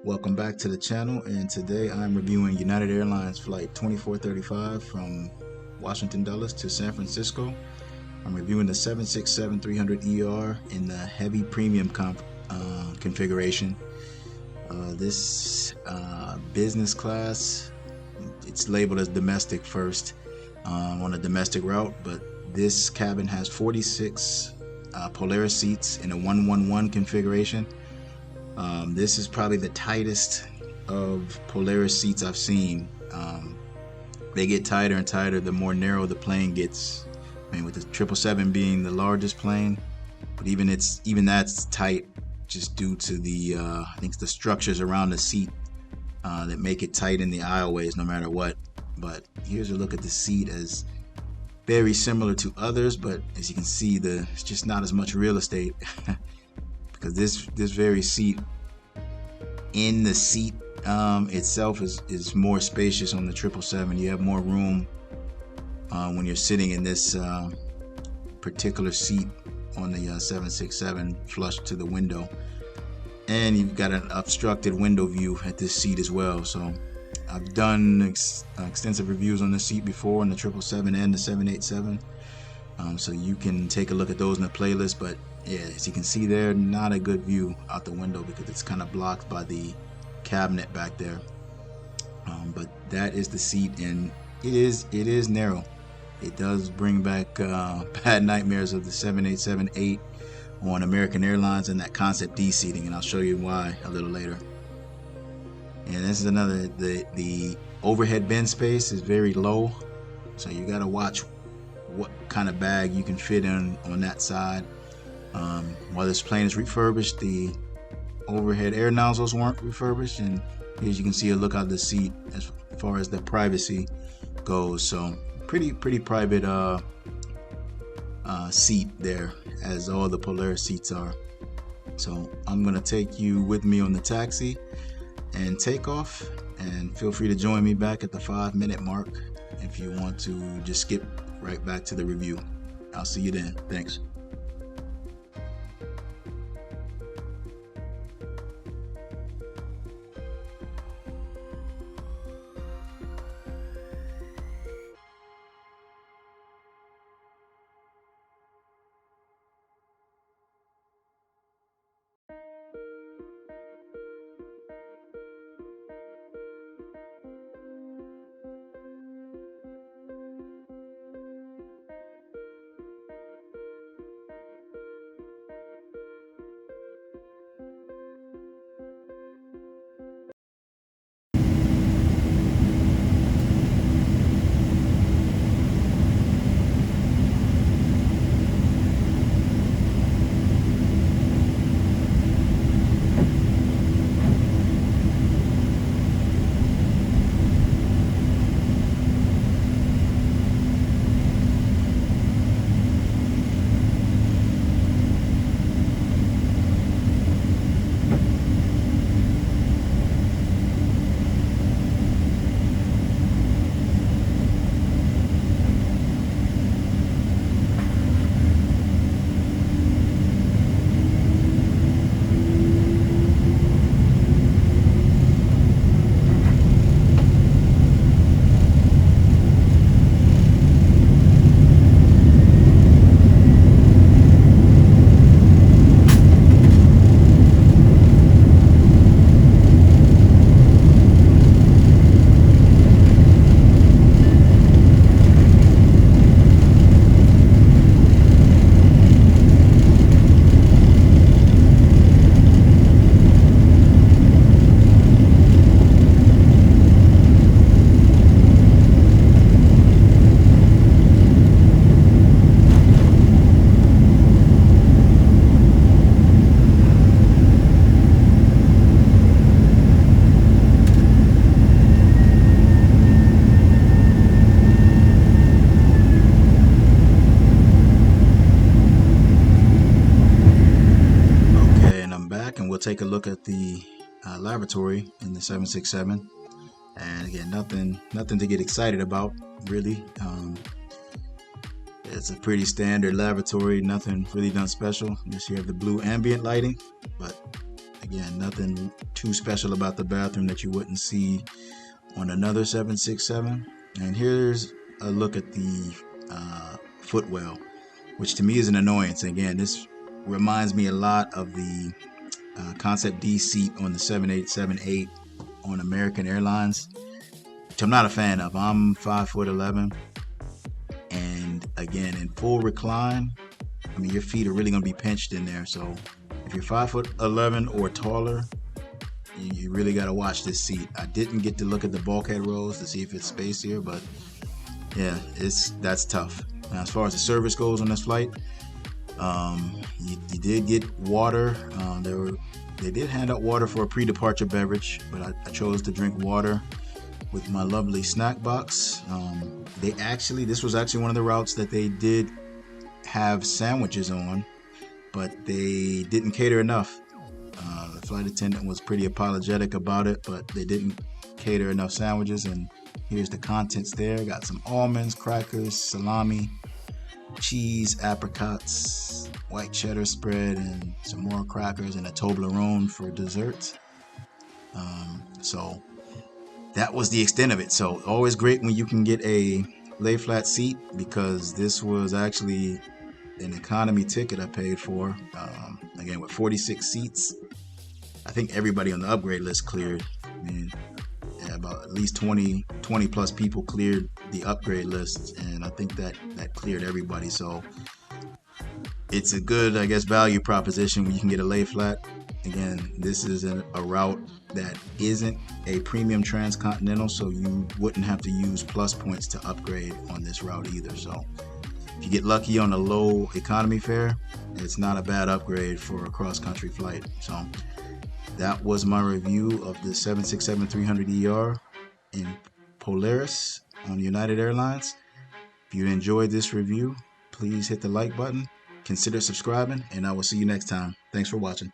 Welcome back to the channel, and today I'm reviewing United Airlines flight 2435 from Washington Dulles to San Francisco. I'm reviewing the 767-300ER in the heavy premium configuration. This business class, it's labeled as domestic first on a domestic route, but this cabin has 46 Polaris seats in a 111 configuration. This is probably the tightest of Polaris seats I've seen. They get tighter and tighter the more narrow the plane gets. I mean, with the 777 being the largest plane, but even that's tight just due to the I think the structures around the seat that make it tight in the aisleways no matter what. But here's a look at the seat, as very similar to others, but as you can see, it's just not as much real estate because this very seat in the seat itself is more spacious on the 777. You have more room when you're sitting in this particular seat on the 767 flush to the window, and you've got an obstructed window view at this seat as well. So I've done extensive reviews on this seat before on the 777 and the 787, so you can take a look at those in the playlist. But yeah, as you can see there, not a good view out the window because it's kind of blocked by the cabinet back there. But that is the seat, and it is narrow. It does bring back bad nightmares of the 787-8 on American Airlines and that Concept D seating, and I'll show you why a little later. And this is another, the overhead bin space is very low, so you got to watch what kind of bag you can fit in on that side. While this plane is refurbished, the overhead air nozzles weren't refurbished, and here you can see a look out the seat as far as the privacy goes. So pretty private seat there, as all the Polaris seats are. So I'm gonna take you with me on the taxi and take off, and feel free to join me back at the 5-minute mark if you want to just skip right back to the review. I'll see you then. Thanks. We'll take a look at the lavatory in the 767, and again, nothing to get excited about really. It's a pretty standard lavatory, nothing really done special. Just you have the blue ambient lighting, but again, nothing too too special about the bathroom that you wouldn't see on another 767. And here's a look at the footwell, which to me is an annoyance. Again, this reminds me a lot of the Concept D seat on the 7878 on American Airlines, which I'm not a fan of. I'm 5'11", and again, in full recline, I mean, your feet are really going to be pinched in there. So if you're 5'11" or taller, you really got to watch this seat. I didn't get to look at the bulkhead rows to see if it's space here, but yeah, that's tough. Now, as far as the service goes on this flight, you did get water. They did hand out water for a pre-departure beverage, but I chose to drink water with my lovely snack box. This was actually one of the routes that they did have sandwiches on, but they didn't cater enough. The flight attendant was pretty apologetic about it, but they didn't cater enough sandwiches, and here's the contents there. Got some almonds, crackers, salami, cheese, apricots, white cheddar spread, and some more crackers, and a Toblerone for dessert. So that was the extent of it. So always great when you can get a lay flat seat, because this was actually an economy ticket I paid for. Again, with 46 seats, I think everybody on the upgrade list cleared. I mean, yeah, about at least 20 plus people cleared the upgrade list, and I think that cleared everybody. So it's a good, I guess, value proposition when you can get a lay flat. Again, this is a route that isn't a premium transcontinental, so you wouldn't have to use plus points to upgrade on this route either. So if you get lucky on a low economy fare, it's not a bad upgrade for a cross-country flight. So that was my review of the 767-300ER in Polaris on United Airlines. If you enjoyed this review, please hit the like button, consider subscribing, and I will see you next time. Thanks for watching.